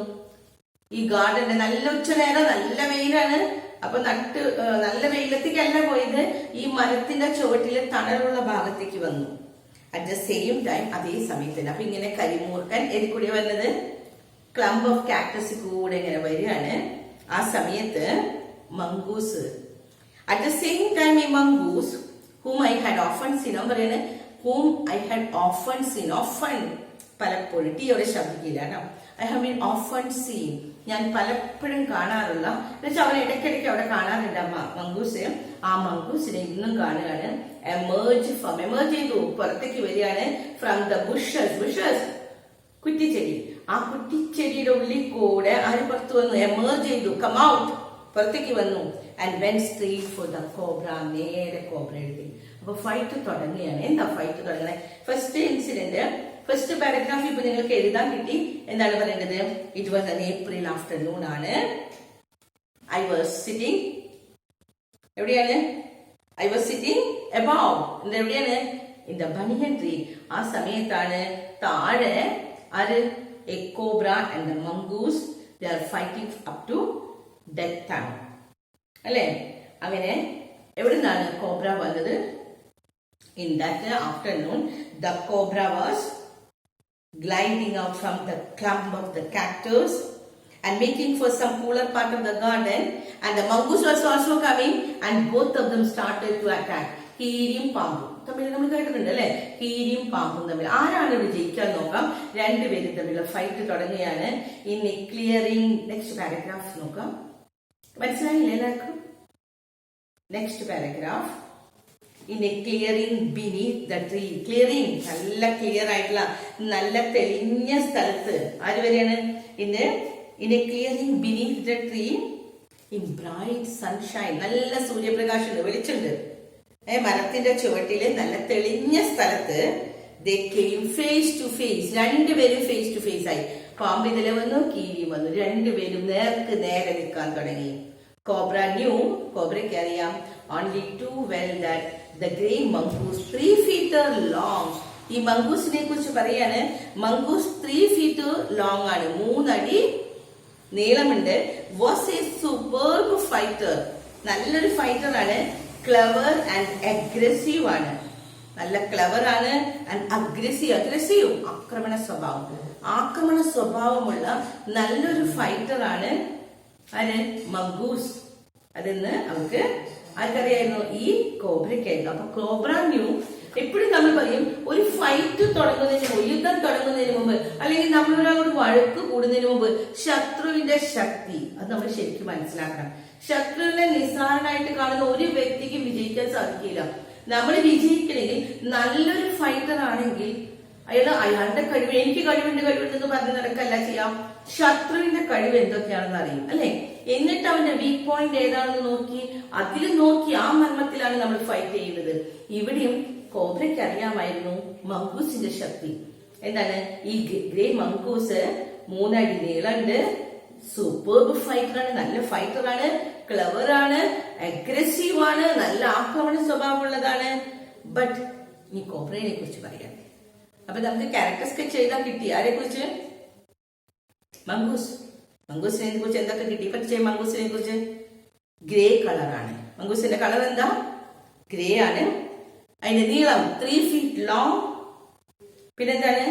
ഈ ഗാർഡന്റെ നല്ല ഉച്ച നേരം, നല്ല വെയിലാണ്. അപ്പൊ നല്ല വെയിലത്തേക്കല്ല പോയത്, ഈ മരത്തിന്റെ ചുവട്ടിലെ തണലുള്ള ഭാഗത്തേക്ക് വന്നു. അറ്റ് ദ സെയിം ടൈം, അതേ സമയത്ത് തന്നെ. അപ്പൊ ഇങ്ങനെ കരിമൂർക്കൻ എതിക്കൂടെ വന്നത്? ക്ലംപ് ഓഫ് കാക്ടസ് കൂടെ ഇങ്ങനെ വരികയാണ്. ആ സമയത്ത് mongoose, at the same time ഈ mongoose, whom I had often seen, പറയാണ് whom I had often seen, often പലപ്പോഴും, ടീയോടെ ശബ്ദിക്കില്ല കേട്ടോ. I have been often seen, ഞാൻ പലപ്പോഴും കാണാറുള്ള, എന്നുവെച്ചാൽ അവൻ ഇടയ്ക്കിടയ്ക്ക് അവിടെ കാണാറുണ്ട് മംഗൂസ്. ആ മംഗൂസിനെ ഇന്നും കാണുകയാണ്. എമേർജ് ചെയ്തു, പുറത്തേക്ക് വരികയാണ്. ഫ്രം ദ ബുഷസ്, കുറ്റിച്ചെടി, ആ കുറ്റിച്ചെടിയുടെ ഉള്ളിൽ കൂടെ ആര് പുറത്തു വന്നു? എമേർജ് ചെയ്തു, കം ഔട്ട്, പുറത്തേക്ക് വന്നു. And went straight for the cobra, നേരെ കോബ്ര എഴുതി. അപ്പൊ ഫൈറ്റ് തുടങ്ങുകയാണ്. എന്താ ഫൈറ്റ് തുടങ്ങണേ? ഫസ്റ്റ് ഇൻസിഡന്റ്, ഫസ്റ്റ് പാരഗ്രാഫ് ഇപ്പൊ നിങ്ങൾക്ക് എഴുതാൻ കിട്ടി. എന്താണ് പറയേണ്ടത്? It was an April afternoon ആണ്. ഐ വാസ് സിറ്റിംഗ്, എവിടെയാണ്? ഐ വാസ് സിറ്റിംഗ് എബവ്, എവിടെയാണ്? In the banyan tree. ആ സമയത്താണ് താഴെ ആര്? A cobra and the mongoose, they are fighting up to death time അല്ലേ? അങ്ങനെ എവിടെ നിന്നാണ് കോബ്ര വന്നത്? In that afternoon the cobra was gliding out from the clump of the cactus and making for some cooler part of the garden, and the mongoose was also coming, and both of them started to attack. കീരിയും പാമ്പും തമ്മിൽ നമ്മൾ കേട്ടിട്ടുണ്ട് അല്ലെ? കീരിയും പാമ്പും തമ്മിൽ ആരാണ് ഇവിടെ ജയിക്കാൻ നോക്കാം. രണ്ടുപേരും തമ്മിലുള്ള ഫൈറ്റ് തുടങ്ങുകയാണ്. ഇനി ക്ലിയറിംഗ്, നെക്സ്റ്റ് പാരഗ്രാഫ് നോക്കാം. മനസ്സിലായില്ലേ എല്ലാവർക്കും? Next paragraph. In A clearing beneath the tree. Clearing, നല്ല ക്ലിയർ ആയിട്ടുള്ള നല്ല തെളിഞ്ഞ സ്ഥലത്ത് ആര് വരെയാണ്? In A clearing beneath the tree in bright sunshine. നല്ല സൂര്യപ്രകാശമുണ്ട്, വെളിച്ചുണ്ട്. മരത്തിന്റെ ചുവട്ടില് നല്ല തെളിഞ്ഞ സ്ഥലത്ത് they came face to face. രണ്ടുപേരും ഫേസ് ടു ഫേസ് ആയി. പാമ്പ് ഇതിലെ വന്നു, കീരി വന്നു. രണ്ടുപേരും നേർക്ക് നേരെ നിൽക്കാൻ തുടങ്ങി. കോബ്ര ന്യൂ, കോബ്രയ്ക്ക് അറിയാം, only too well that the grey mongoose 3 feet long. ഈ മംഗൂസിനെ കുറിച്ച് പറയാണ്. മംഗൂസ് 3 feet long ആണ്, 3 അടി നീളമുണ്ട്. was a superb fighter. നല്ലൊരു ഫൈറ്റർ ആണ്. ക്ലവർ ആൻഡ് അഗ്രസീവ് ആണ്. നല്ല ക്ലവർ ആണ്. ആൻഡ് അഗ്രസീവ്, ആക്രമണ സ്വഭാവമുള്ള നല്ലൊരു ഫൈറ്റർ ആണ് ആര്? മംഗൂസ്. അതെന്ന് അവർക്ക് ആർക്കറിയായിരുന്നു? ഈ കോബ്രയ്ക്കായിരുന്നു. അപ്പൊ കോബ്ര ന്യൂ. എപ്പോഴും നമ്മൾ പറയും ഒരു ഫൈറ്റ് തുടങ്ങുന്നതിന് മുമ്പ്, യുദ്ധം തുടങ്ങുന്നതിന് മുമ്പ്, അല്ലെങ്കിൽ നമ്മളൊരാളോട് വഴക്ക് കൂടുന്നതിന് മുമ്പ് ശത്രുവിന്റെ ശക്തി അത് നമ്മൾ ശരിക്കും മനസ്സിലാക്കണം. ശത്രുവിനെ നിസ്സാരനായിട്ട് കാണുന്ന ഒരു വ്യക്തിക്കും വിജയിക്കാൻ സാധിക്കില്ല. നമ്മൾ വിജയിക്കണമെങ്കിൽ നല്ലൊരു ഫൈറ്റർ ആണെങ്കിൽ അയാളുടെ കഴിവ്, എനിക്ക് കഴിവുണ്ടെന്ന് പറഞ്ഞ് നടക്കല്ല ചെയ്യാം. ശത്രുവിന്റെ കഴിവ് എന്തൊക്കെയാണെന്ന് അറിയും അല്ലെ? എന്നിട്ട് അവന്റെ വീക്ക് പോയിന്റ് ഏതാണെന്ന് നോക്കി അതിൽ നോക്കി ആ മർമ്മത്തിലാണ് നമ്മൾ ഫൈറ്റ് ചെയ്യുന്നത്. ഇവിടെയും കോബ്രയ്ക്ക് അറിയാമായിരുന്നു മംഗൂസിന്റെ ശക്തി. എന്താണ്? ഈ ഗ്രേ മംഗൂസ് 3 അടി നീളമുണ്ട്, സൂപ്പർബ് ഫൈറ്റർ ആണ്, നല്ല ഫൈറ്റർ ആണ്, ക്ലവർ ആണ്, അഗ്രസീവ് ആണ്, നല്ല ആക്രമണ സ്വഭാവമുള്ളതാണ്. ബട്ട് ഈ കോബ്രയെ കുറിച്ച് പറയാം. അപ്പൊ നമുക്ക് ക്യാരക്ടർ സ്കെച്ച് എഴുതാൻ കിട്ടി. ആരെ കുറിച്ച്? മംഗൂസിനെ കുറിച്ച് എന്തൊക്കെ കിട്ടി? പക്ഷേ മംഗൂസിനെ കുറിച്ച് ഗ്രേ കളറാണ്. മംഗൂസിന്റെ കളർ എന്താ? ഗ്രേ ആണ്. അതിന്റെ നീളം 3 feet ലോങ്. പിന്നെന്താണ്?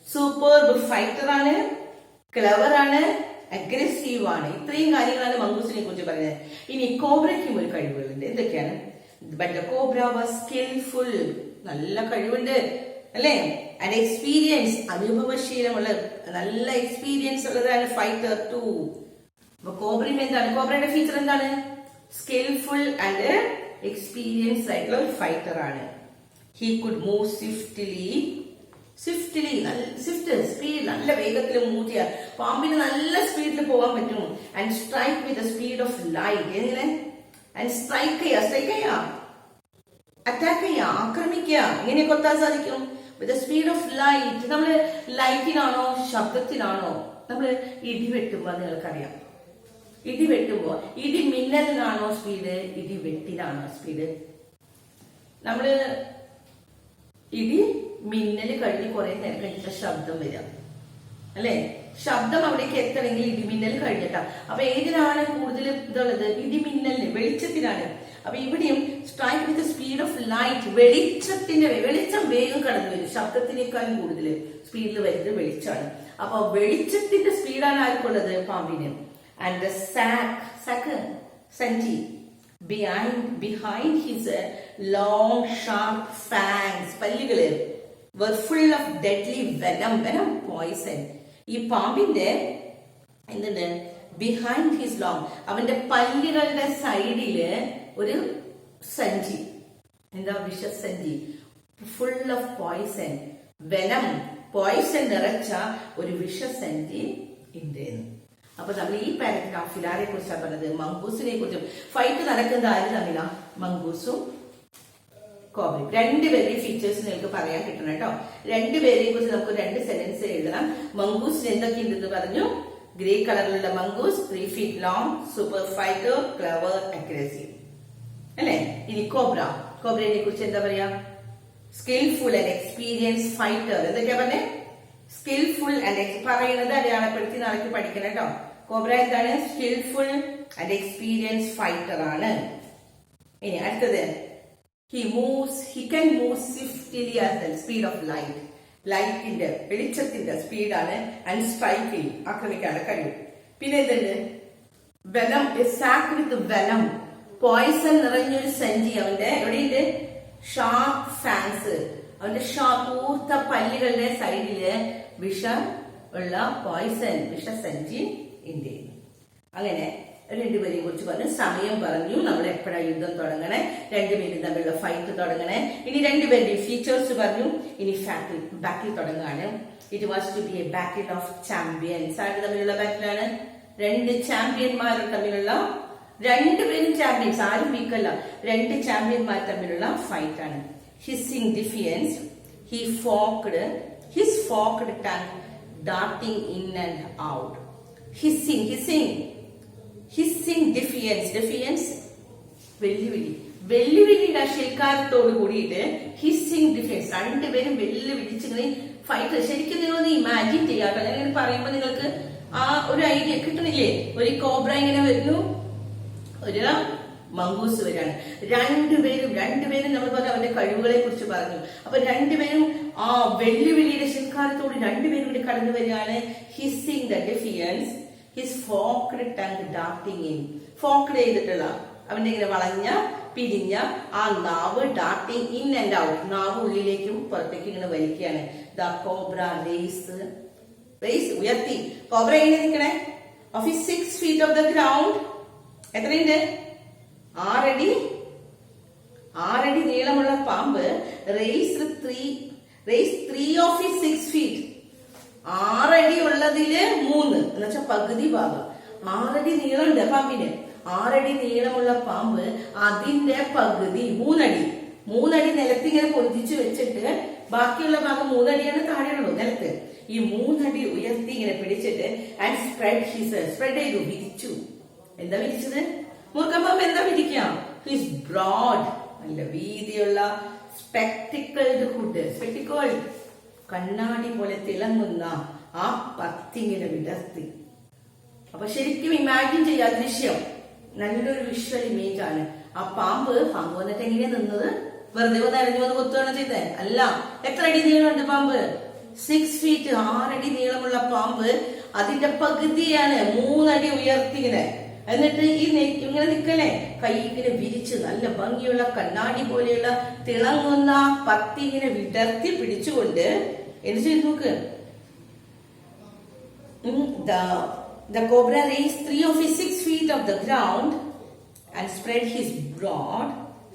സൂപ്പർബ് ഫൈറ്റർ ആണ്, ക്ലവർ ആണ്, അഗ്രസീവ് ആണ്. ഇത്രയും കാര്യങ്ങളാണ് മംഗൂസിനെ കുറിച്ച് പറയുന്നത്. ഇനി കോബ്രയ്ക്കും ഒരു കഴിവുകളുണ്ട്. എന്തൊക്കെയാണ്? But the cobra was skilful. നല്ല കഴിവുണ്ട് അല്ലേ? ആൻഡ് എക്സ്പീരിയൻസ്, അനുഭവശീലമുള്ള നല്ല എക്സ്പീരിയൻസ് ഉള്ളതാണ് ഫൈറ്റർ ടു. അപ്പൊ കോബ്രയും എന്താണ്? കോബ്രയുടെ ഫീച്ചർ എന്താണ്? സ്കിൽഫുൾ ആൻഡ് എക്സ്പീരിയൻസ് ആയിട്ടുള്ള ഒരു ഫൈറ്റർ ആണ്. He could move swiftly, speed, നല്ല വേഗത്തിൽ മൂവ് ചെയ്യാം. പാമ്പിന് നല്ല സ്പീഡിൽ പോകാൻ പറ്റും. And strike with speed of light. എങ്ങനെ? ആൻഡ് സ്ട്രൈക്ക് ചെയ്യാം, അറ്റാക്ക് ചെയ്യാം, ആക്രമിക്കുക, ഇങ്ങനെ കൊത്താൻ സാധിക്കും. വിത്ത് സ്പീഡ് ഓഫ് ലൈറ്റ്. നമ്മള് ലൈറ്റിനാണോ ശബ്ദത്തിനാണോ? നമ്മള് ഇടി വെട്ടുമ്പോ നിങ്ങൾക്കറിയാം, ഇടി വെട്ടുമ്പോ ഇടി മിന്നലിനാണോ സ്പീഡ്, ഇടി വെട്ടിനാണോ സ്പീഡ്? നമ്മള് ഇടി മിന്നല് കഴിഞ്ഞ് കുറെ നേരം കഴിഞ്ഞിട്ട് ശബ്ദം വരാം അല്ലെ? ശബ്ദം അവിടേക്ക് എത്തണമെങ്കിൽ ഇടിമിന്നൽ കഴിഞ്ഞിട്ടാ. അപ്പൊ ഏതിനാണ് കൂടുതൽ ഇതുള്ളത്? ഇടിമിന്നലിന്, വെളിച്ചത്തിനാണ്. അപ്പൊ ഇവിടെയും strike with speed of light. വെളിച്ചം വേഗം കടന്നു വരും. ശബ്ദത്തിനേക്കാളും കൂടുതൽ സ്പീഡിൽ വരുന്നത് വെളിച്ചമാണ്. അപ്പൊ വെളിച്ചത്തിന്റെ സ്പീഡാണ് ആർക്കുള്ളത്? പാമ്പിന്. ആൻഡ് ദ സാക്ക് സഞ്ചി behind his long sharp fangs, പല്ലുകള് were full of deadly venom, poison. ഈ പാമ്പിന്റെ എന്തുണ്ട്? ബിഹൈൻഡ് ഹിസ് ലോങ്, അവന്റെ പല്ലുകളുടെ സൈഡില് ഒരു സഞ്ചി. എന്താ? വിഷസഞ്ചി. Full of poison, venom, poison നിറച്ച ഒരു വിഷസഞ്ചി ഉണ്ട്. അപ്പൊ നമ്മൾ ഈ പാരഗ്രാഫിൽ ആരെ കുറിച്ചാണ് പറഞ്ഞത്? മംഗൂസിനെ കുറിച്ചും. ഫൈറ്റ് നടക്കുന്നത് ആര് തമ്മിലാ? മംഗൂസും കോബ്രയും. രണ്ടുപേരുടെയും ഫീച്ചേഴ്സ് നിങ്ങൾക്ക് പറയാൻ കിട്ടണം കേട്ടോ. രണ്ടുപേരെയും കുറിച്ച് നമുക്ക് 2 സെന്റൻസ് എഴുതണം. മംഗൂസിന് എന്തൊക്കെയുണ്ടെന്ന് പറഞ്ഞു? ഗ്രേ കളറിലുള്ള mongoose, 3 feet long, super fighter, clever, aggressive അല്ലെ. ഇനി കോബ്രയെ കുറിച്ച് എന്താ പറയാ? Skilful and experience fighter. എന്തൊക്കെയാ പറഞ്ഞേ? സ്കിൽഫുൾ ആൻഡ് പറയുന്നത് അടയാളപ്പെടുത്തി നാളേക്ക് പഠിക്കണം കേട്ടോ. കോബ്ര എന്താണ്? സ്കിൽഫുൾ ആൻഡ് എക്സ്പീരിയൻസ് ഫൈറ്റർ ആണ്. ഇനി അടുത്തത്, he can move swiftly at the speed of light. ലൈറ്റിന്റെ വെളിച്ചത്തിന്റെ സ്പീഡാണ്. ആൻഡ് സ്ട്രൈക്ക് ആക്രമിക്കാനുള്ള കഴിവ്. പിന്നെ എന്തുണ്ട്? Venom, sack with venom, poison നിറഞ്ഞൊരു സഞ്ചി അവന്റെ. എവിടെയുണ്ട്? ഷാർപ്പ് ഫാൻസ്, അവന്റെ കൂർത്ത പല്ലുകളുടെ സൈഡില് വിഷം ഉള്ള പോയിസൺ, വിഷസഞ്ചി ഉണ്ട്. അങ്ങനെ രണ്ടുപേരെയും കുറിച്ച് പറഞ്ഞു. സമയം പറഞ്ഞു, നമ്മൾ എപ്പോഴാണ് യുദ്ധം തുടങ്ങണേ, രണ്ടുപേരും തമ്മിലുള്ള ഫൈറ്റ് തുടങ്ങണേ. ഇനി രണ്ടുപേരുടെയും ഫീച്ചേഴ്സ് പറഞ്ഞു. ഇനി ബാറ്റിൽ തുടങ്ങുകയാണ്. It was to be a battle of champions. ആര് തമ്മിലുള്ള ബാറ്റിലാണ്? 2 ചാമ്പ്യന്മാർ തമ്മിലുള്ള, രണ്ടുപേരും ചാമ്പ്യൻസ്, ആരും വീക്കല്ല, 2 ചാമ്പ്യന്മാർ തമ്മിലുള്ള ഫൈറ്റ് ആണ്. Hissing defiance, his forked tongue darting in and out. Hissing defiance, വെല്ലുവിളിയുടെ ശിൽക്കാരത്തോട് കൂടിയിട്ട് ഹിസ്സിംഗ് ഡിഫൻസ്, രണ്ടുപേരും വെല്ലുവിളിച്ചിങ്ങനെ ഫൈറ്റ്. ശരിക്കും നിങ്ങളൊന്ന് ഇമാജിൻ ചെയ്യാട്ടോ. ഞാൻ പറയുമ്പോ നിങ്ങൾക്ക് ആ ഒരു ഐഡിയ കിട്ടണില്ലേ? ഒരു കോബ്ര ഇങ്ങനെ വരുന്നു, ഒരു മംഗൂസ് വരാണ്. രണ്ടുപേരും നമ്മൾ പറഞ്ഞു അവന്റെ കഴിവുകളെ കുറിച്ച് പറഞ്ഞു. അപ്പൊ രണ്ടുപേരും ആ വെല്ലുവിളിയുടെ ശിൽക്കാരത്തോട് രണ്ടുപേരും കൂടി കടന്നു വരികയാണ്. Hissing the defiance, his forked tongue darting in. Forked ചെയ്തിട്ടുള്ള അവന്റെ ഇങ്ങനെ വളഞ്ഞ പിരിഞ്ഞ ആ നാവ്, ഡാർട്ടിംഗ് ഇൻ ആൻഡ് ഔട്ട്, നാവ് ഉള്ളിലേക്കും പുറത്തേക്കും ഇങ്ങനെ വലിക്കുകയാണ്. ദ കോബ്ര റേസ് ഉയർത്തി. കോബ്ര എങ്ങനെ നിൽക്കണേ? Of 6 feet of the ground. എത്രയുണ്ട്? 6 അടി നീളമുള്ള പാമ്പ് റേസ് 3 of his 6 feet. 6 അടി ഉള്ളതില് 3 എന്ന് വെച്ചാൽ പകുതി ഭാഗം. 6 അടി നീളമുണ്ട് പാമ്പിന്. 6 അടി നീളമുള്ള പാമ്പ് അതിന്റെ പകുതി 3 അടി നിലത്ത് ഇങ്ങനെ പൊന്തിച്ചു വെച്ചിട്ട് ബാക്കിയുള്ള ഭാഗം 3 അടിയാണ് താഴെയുള്ളൂ നിലത്ത്. ഈ 3 അടി ഉയർത്തി ഇങ്ങനെ പിടിച്ചിട്ട് ആൻഡ് സ്പ്രെഡ് ചെയ്തു, വിരിച്ചു. എന്താ വിരിച്ചത്? മൂർഖമ്പാമ്പ് എന്താ വിരിക്കാം? ഹിസ് ബ്രോഡ്, നല്ല വീതിയുള്ള സ്പെക്ടിക്കിൾഡ് ഹുഡ്, കണ്ണാടി പോലെ തിളങ്ങുന്ന ആ പത്തിങ്ങനെ വിടർത്തി. അപ്പൊ ശരിക്കും ഇമാജിൻ ചെയ്യാ ദൃശ്യം. നല്ലൊരു വിഷ്വൽ ഇമേജ് ആണ്. ആ പാമ്പ് വന്നിട്ട് എങ്ങനെ നിന്നത്? വെറുതെ ഒന്ന് അരഞ്ഞു വന്ന് കൊത്തുകയാണ് ചെയ്തേ? അല്ല. എത്ര അടി നീളമുണ്ട് പാമ്പ്? 6 feet. 6 അടി നീളമുള്ള പാമ്പ് അതിന്റെ പകുതിയാണ് 3 അടി ഉയർത്തി ഇങ്ങനെ. എന്നിട്ട് ഈ ഇങ്ങനെ നിക്കല്ലേ, കൈ ഇങ്ങനെ വിരിച്ച് നല്ല ഭംഗിയുള്ള കണ്ണാടി പോലെയുള്ള തിളങ്ങുന്ന പത്തി ഇങ്ങനെ വിടർത്തി പിടിച്ചുകൊണ്ട് എന്ത് ചെയ്തു നോക്ക്. The cobra raised 3 of his 6 feet of the ground and spread his broad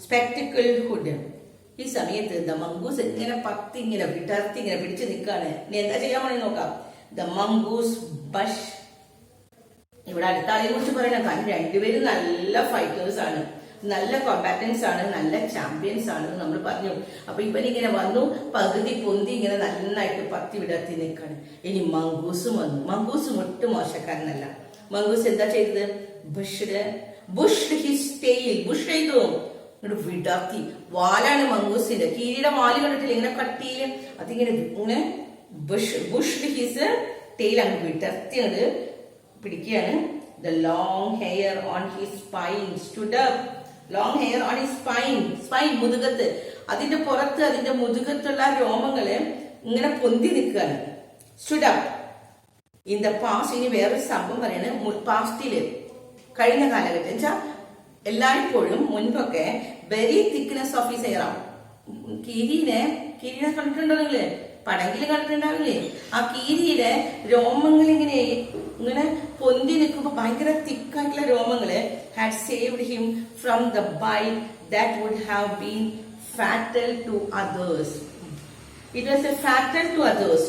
spectacled hood. ഈ സമയത്ത് ദ മംഗൂസ് ഇങ്ങനെ പത്തി ഇങ്ങനെ വിടർത്തി ഇങ്ങനെ പിടിച്ചു നിൽക്കാണ്. ഇനി എന്താ ചെയ്യാൻ വേണ്ടി നോക്കാം. The mongoose ബഷ്. ഇവിടെ അടുത്ത ആളെ കുറിച്ച് പറയണം. കാരണം രണ്ടുപേരും നല്ല ഫൈറ്റേഴ്സ് ആണ്, നല്ല കോമ്പാറ്റൻസ് ആണ്, നല്ല ചാമ്പ്യൻസ് ആണ് നമ്മൾ പറഞ്ഞു. അപ്പൊ ഇവനിങ്ങനെ വന്നു, പകുതി പൊന്തി ഇങ്ങനെ നന്നായിട്ട് പത്തി വിടർത്തി നിൽക്കാണ്. ഇനി മംഗൂസും വന്നു. മംഗൂസും ഒട്ടും മോശക്കാരനല്ല. മംഗൂസ് എന്താ ചെയ്തത്? Bush his tail. ബുഷ് ചെയ്തു, ഇങ്ങോട്ട് വിടർത്തി. വാലാണ് മംഗൂസിന്റെ. കീരിയുടെ വാല് കണ്ടിട്ടില്ല, ഇങ്ങനെ കട്ടിയില് അതിങ്ങനെ ഇങ്ങനെ ബുഷ് ഹിസ് ടെയിൽ അങ്ങ് വിടർത്തി അങ്ങോട്ട് പിടിക്കുകയാണ്. The long hair on his spine stood up. Long hair on his spine, മുതുകത്ത്, അതിന്റെ പുറത്ത്, അതിന്റെ മുതുകത്തുള്ള രോമങ്ങള് ഇങ്ങനെ പൊന്തി നിൽക്കുകയാണ്. stood up. In the past, ഇനി വേറൊരു സംഭവം പറയാണ്. പാസ്റ്റില്, കഴിഞ്ഞ കാലഘട്ടം വെച്ചാൽ എല്ലായ്പ്പോഴും മുൻപൊക്കെ very thickness of his hair. കീരിനെ കണ്ടിട്ടുണ്ടോ നിങ്ങള്? പടങ്കിൽ കണ്ടിട്ടുണ്ടാവില്ലേ? ആ കീരിയുടെ രോമങ്ങൾ ഇങ്ങനെ പൊന്തി നിൽക്കുമ്പോ ഭയങ്കര തിക്കായിട്ടുള്ള രോമങ്ങള് had saved him from the bite that would have been fatal to others. It was a fatal to others.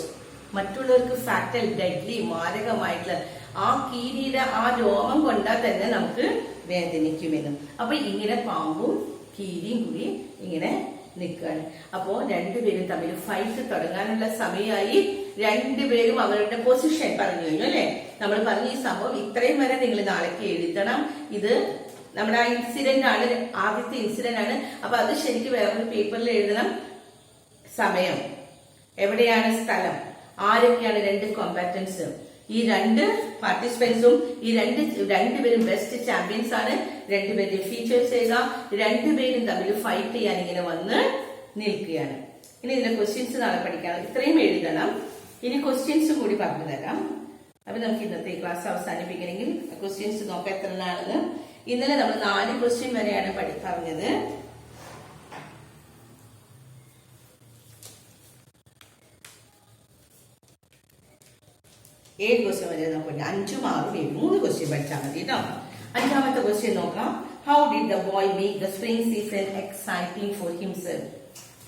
മറ്റുള്ളവർക്ക് ഫാറ്റൽ, ഡെഡ്ലി, മാരകമായിട്ടുള്ള ആ കീരിയുടെ ആ രോമം കൊണ്ടാൽ തന്നെ നമുക്ക് വേദനിക്കുമെന്നും. അപ്പൊ ഇങ്ങനെ പാമ്പും കീരിയും കൂടി ഇങ്ങനെ നിൽക്കുകയാണ്. അപ്പോ രണ്ടുപേരും തമ്മിൽ ഫൈറ്റ് തുടങ്ങാനുള്ള സമയമായി. രണ്ടുപേരും അവരുടെ പൊസിഷൻ പറഞ്ഞു കഴിഞ്ഞു അല്ലെ. നമ്മൾ പറഞ്ഞ ഈ സംഭവം ഇത്രയും വരെ നിങ്ങൾ നാളേക്ക് എഴുതണം. ഇത് നമ്മുടെ ആ ഇൻസിഡന്റ് ആണ്, ആദ്യത്തെ ഇൻസിഡന്റ് ആണ്. അപ്പൊ അത് ശരിക്കും വേറൊരു പേപ്പറിൽ എഴുതണം. സമയം, എവിടെയാണ് സ്ഥലം, ആരൊക്കെയാണ് രണ്ട് കോമ്പാറ്റൻസ്, ഈ രണ്ട് പാർട്ടിസിപ്പൻസും ഈ രണ്ടുപേരും ബെസ്റ്റ് ചാമ്പ്യൻസ് ആണ്. രണ്ടുപേരുടെ ഫീച്ചേഴ്സ് എഴുതാം. രണ്ടുപേരും തമ്മിൽ ഫൈറ്റ് ചെയ്യാൻ ഇങ്ങനെ വന്ന് നിൽക്കുകയാണ്. ഇനി ഇതിന്റെ ക്വസ്റ്റ്യൻസ് നാളെ പഠിക്കാം. ഇത്രയും എഴുതണം. ഇനി ക്വസ്റ്റ്യൻസ് കൂടി പറഞ്ഞു തരാം. അപ്പൊ നമുക്ക് ഇന്നത്തെ ക്ലാസ് അവസാനിപ്പിക്കണമെങ്കിൽ ക്വസ്റ്റ്യൻസ് നോക്കാം എത്ര എണ്ണാണെന്ന്. ഇന്നലെ നമ്മൾ 4 ക്വസ്റ്റ്യൻ വരെയാണ് പറഞ്ഞത്. ഏഴ് ക്വസ്റ്റ്യൻ വരെ നമുക്ക് 5ഉം 6ഉം 7 3 ക്വസ്റ്റ്യൻ പഠിച്ചാൽ മതി കേട്ടോ. 5ാമത്തെ ക്വസ്റ്റ്യൻ നോക്കാം. How did the boy make the spring season exciting four himself?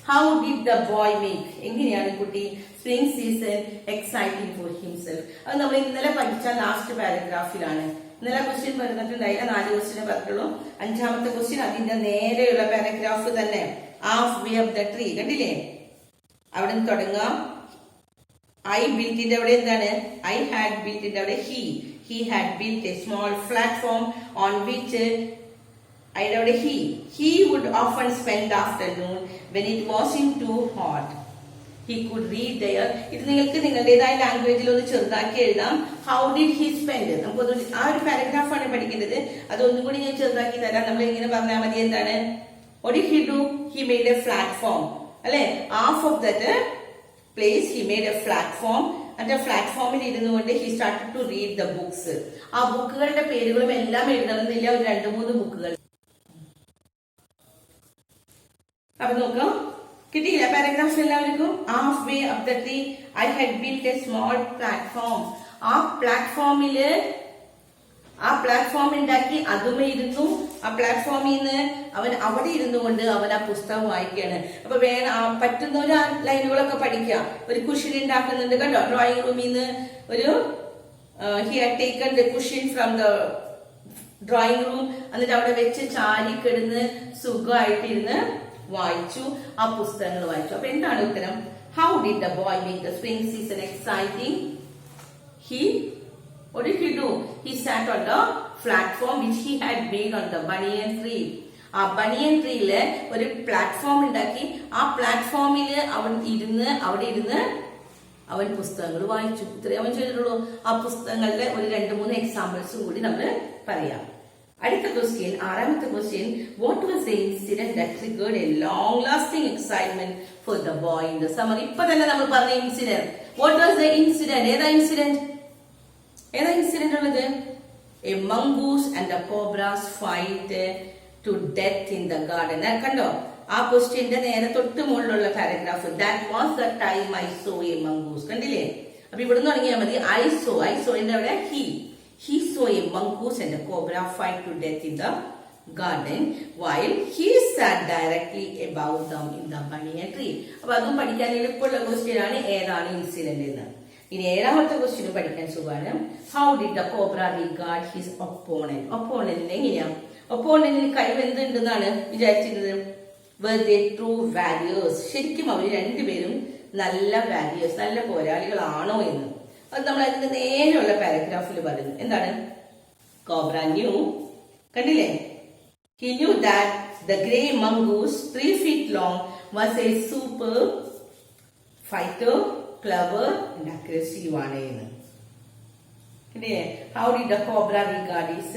How did the boy make, എങ്ങനെയാണ് കുട്ടി spring season exciting four himself? അത് നമ്മൾ ഇന്നലെ പഠിച്ച ലാസ്റ്റ് പാരഗ്രാഫിലാണ്. ഇന്നലെ ക്വസ്റ്റ്യൻ പറഞ്ഞിട്ടുണ്ടായില്ല, 4 ക്വസ്റ്റ്യൻ പറഞ്ഞിട്ടുള്ളൂ. 5ാമത്തെ ക്വസ്റ്റ്യൻ അതിന്റെ നേരെയുള്ള പാരഗ്രാഫ് തന്നെ. Half way up the tree, കണ്ടില്ലേ? അവിടെ നിന്ന് തുടങ്ങാം. ഐ ബിൽറ്റിന്റെ അവിടെ എന്താണ്? ഐ ഹാഡ് ബിൽറ്റിന്റെ അവിടെ he had built a small platform on which അതിന്റെ അവിടെ he would often spend afternoon when it wasn't too hot. He could read there. ഇത് നിങ്ങൾക്ക് നിങ്ങളുടേതായ ലാംഗ്വേജിൽ ഒന്ന് ചെറുതാക്കി എഴുതാം. ഹൗ ഡിഡ് ഹി സ്പെൻഡ്, നമുക്ക് ആ ഒരു പാരഗ്രാഫാണ് പഠിക്കേണ്ടത്. അതൊന്നും കൂടി ഞാൻ ചെറുതാക്കി തരാം. നമ്മൾ ഇങ്ങനെ പറഞ്ഞാൽ മതി. എന്താണ്? what did he do? He made a platform, അല്ലെ? half of that place he made a platform. and a platformil ഇരുന്നുകൊണ്ട് he started to read the books. ആ ബുക്കുകളുടെ പേരുകളും എല്ലാം എഴുതണമെന്നില്ല, ഒരു 2-3 ബുക്കുകൾ. അപ്പൊ നോക്കാം, കിട്ടിയില്ല പാരഗ്രാഫ് എല്ലാവർക്കും? Half way up the tree I had built A small platform. ആ പ്ലാറ്റ്ഫോം ഉണ്ടാക്കി അതുമേ ഇരുന്നു. ആ പ്ലാറ്റ്ഫോമിൽ നിന്ന് അവൻ അവിടെ ഇരുന്നു കൊണ്ട് അവൻ ആ പുസ്തകം വായിക്കുകയാണ്. അപ്പൊ പറ്റുന്ന ഒരു ലൈനുകളൊക്കെ പഠിക്കാം. ഒരു കുഷൻ ഉണ്ടാക്കുന്നുണ്ട് കണ്ടോ, ഡ്രോയിങ് റൂമിൽ നിന്ന് ഒരു he had taken the cushion from the drawing room. എന്നിട്ട് അവിടെ വെച്ച് ചാരിക്കിടന്ന് സുഖമായിട്ടിരുന്ന് വായിച്ചു, ആ പുസ്തകങ്ങൾ വായിച്ചു. അപ്പൊ എന്താണ് ഉത്തരം? How did the boy make the spring season exciting? What did he do? He sat on the platform which he had made on the banyan tree. ആ ബനിയൻ ട്രീയില് ഒരു പ്ലാറ്റ്ഫോം ഉണ്ടാക്കി. ആ പ്ലാറ്റ്ഫോമില് അവിടെ ഇരുന്ന് അവൻ പുസ്തകങ്ങൾ വായിച്ചു. ഇത്രയും അവൻ ചെയ്തിട്ടുള്ളൂ. ആ പുസ്തകങ്ങളുടെ ഒരു 2-3 എക്സാമ്പിൾസും കൂടി നമ്മൾ പറയാം. അടുത്ത ക്വസ്റ്റ്യൻ, 6ാമത്തെ question. What was the incident that triggered a long lasting excitement for the boy in the summer? ഇപ്പൊ തന്നെ നമ്മൾ പറഞ്ഞ incident. What was the incident? ഏതാ ഇൻസിഡന്റ് ഉള്ളത്? A mongoose and a cobra's fight to death in the garden. കണ്ടോ ആ ക്വസ്റ്റ്യന്റെ നേരെ തൊട്ട് മുകളിലുള്ള paragraph. That was the time I saw a mongoose. കണ്ടില്ലേ? അപ്പൊ ഇവിടുന്ന് തുടങ്ങിയാൽ മതി. ഐ സോന്റെ അവിടെ he saw a mongoose and a cobra fight to death in the garden while he sat directly above them in the banyan tree. അപ്പൊ അതും പഠിക്കാൻ എളുപ്പമുള്ള ക്വസ്റ്റ്യൻ ആണ്. ഏതാണ് ഇൻസിഡന്റ് എന്ന്. ഇനി 7ാമത്തെ ക്വസ്റ്റ്യൻ പഠിക്കാൻ സുഖമാണ്. How did the cobra regard his opponent? ഒപ്പോണന്റിന് എങ്ങനെയാ? ഒപ്പോണന്റിന് കഴിവ് എന്തുണ്ടെന്നാണ് വിചാരിച്ചിരുന്നത്? were they true warriors? ശരിക്കും അവർ രണ്ടുപേരും നല്ല വാരിയേഴ്സ്, നല്ല പോരാളികളാണോ എന്ന്. അത് നമ്മൾ അതിന്റെ നേരെയുള്ള പാരഗ്രാഫിൽ പറയുന്നു. എന്താണ്? കോബ്ര ന്യൂ, കണ്ടില്ലേ? he knew that the grey mongoose 3 feet long was a super fighter, clever and aggressive ആണ് എന്ന്. How did the cobra regard his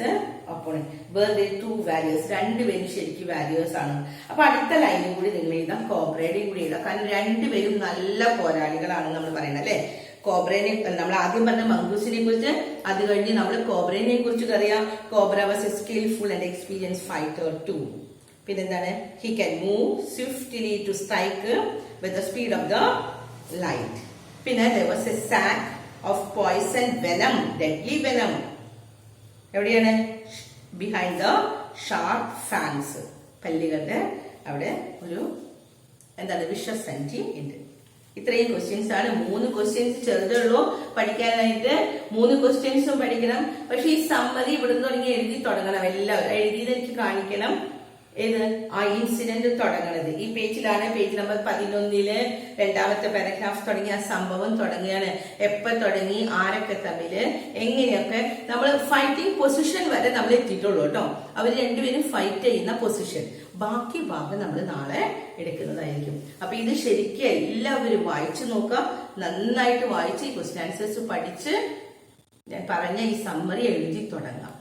opponent? Were they true warriors? രണ്ടുപേരും ശരിക്കും വാരിയേഴ്സ് ആണ്. അപ്പൊ അടുത്ത ലൈനും കൂടി നിങ്ങൾ എഴുതാം, കോബ്രയുടെയും കൂടി എഴുതാം. കാരണം രണ്ടുപേരും നല്ല പോരാളികളാണ് നമ്മൾ പറയുന്നത് അല്ലെ. കോബ്രനെ നമ്മൾ ആദ്യം പറഞ്ഞ മംഗൂസിനെ കുറിച്ച്, അത് കഴിഞ്ഞ് നമ്മൾ കോബ്രനെ കുറിച്ച് അറിയാം. Cobra was a skillful and experience fighter too. പിന്നെന്താണ്? He can move swiftly to strike with the speed of the light. പിന്നെ there was a sack of poison venom, deadly venom. എവിടെയാണ്? Behind the sharp fangs. പല്ലുകളുടെ അവിടെ ഒരു എന്താണ് വിഷസഞ്ചി ഉണ്ട്. ഇത്രയും questions ആണ്. 3 ക്വസ്റ്റ്യൻസ് ചെറുതുള്ളൂ പഠിക്കാനായിട്ട്. 3 ക്വസ്റ്റ്യൻസും പഠിക്കണം. പക്ഷെ ഈ സമ്മറി ഇവിടുന്ന് തുടങ്ങി എഴുതി തുടങ്ങണം. എല്ലാവരും എഴുതിയത് എനിക്ക് കാണിക്കണം. ഏത് ആ ഇൻസിഡന്റ് തുടങ്ങണത് ഈ പേജിലാണ്. പേജ് നമ്പർ 11 രണ്ടാമത്തെ പാരഗ്രാഫ് തുടങ്ങി ആ സംഭവം തുടങ്ങുകയാണ്. എപ്പ തുടങ്ങി, ആരൊക്കെ തമ്മില്, എങ്ങനെയൊക്കെ. നമ്മൾ ഫൈറ്റിംഗ് പൊസിഷൻ വരെ നമ്മൾ എത്തിയിട്ടുള്ളൂ കേട്ടോ. അവർ രണ്ടുപേരും ഫൈറ്റ് ചെയ്യുന്ന പൊസിഷൻ. ബാക്കി ഭാഗം നമ്മൾ നാളെ എടുക്കുന്നതായിരിക്കും. അപ്പൊ ഇത് ശരിക്കും എല്ലാവരും വായിച്ചു നോക്കാം. നന്നായിട്ട് വായിച്ച് ഈ ക്വസ്റ്റ്യൻ ആൻസേഴ്സ് പഠിച്ച് ഞാൻ പറഞ്ഞ ഈ സമ്മറി എഴുതി തുടങ്ങാം.